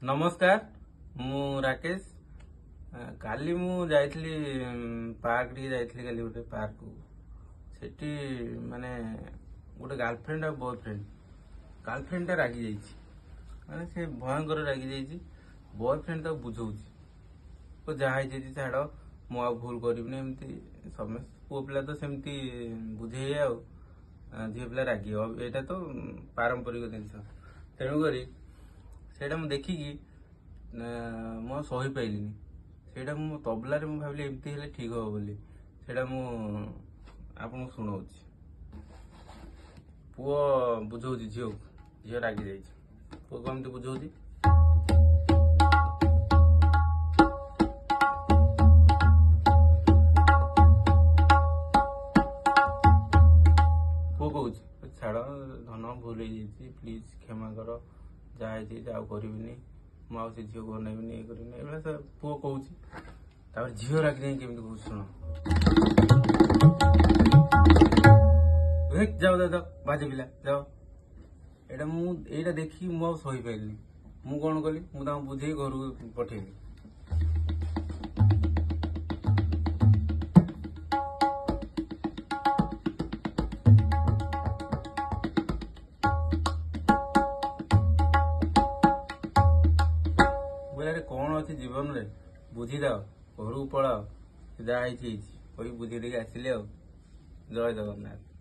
नमस्कार मु राकेश काली मु जाइथली पार्क टी जाइथली काली गोटे पार्क को सेठी माने गोटे गर्लफ्रेंड और गर्लफ्रेंड टा रागी जाइछि माने से भयंकर रागी जाइछि बॉयफ्रेंड तो बुझौछि तो जहा जाइछि छाड़ मु आ भूल करिबनी एमती समस्त पुओ पिला तो सेमती बुझे आ झियो पिला रागी एटा तो पारंपरिक जिनस तेणु करी सेटा मु देखिकी मु सही पाइलिनी सेटा मु तबला रे मु भाबिली एमती हेले ठीक हो बोली सेटा मु आपन सुनाउछि पुओ बुझौछि झियो झियो रागी जाइछि पुओ केमती बुझौछि पुओ कहउछि छाड़ धन भूल हो जाइछि प्लीज क्षमा कर जाए जाऊ करबिनी मु से झील को अनैबिनी ये करबिनी एभला सब पुओ कहउछि तापर झील राखि जाई केमती कहउछि सुनो जाओ जाओ बाजे पिला जाओ एटा देखी मु सही पाइलिनी मु कोन कली मु ता बुझे घर को पठेली कौन अच्छी जीवन रे बुझी जाओ घर को पलाओ जहाँ बुझी आसिले जय जगन्नाथ।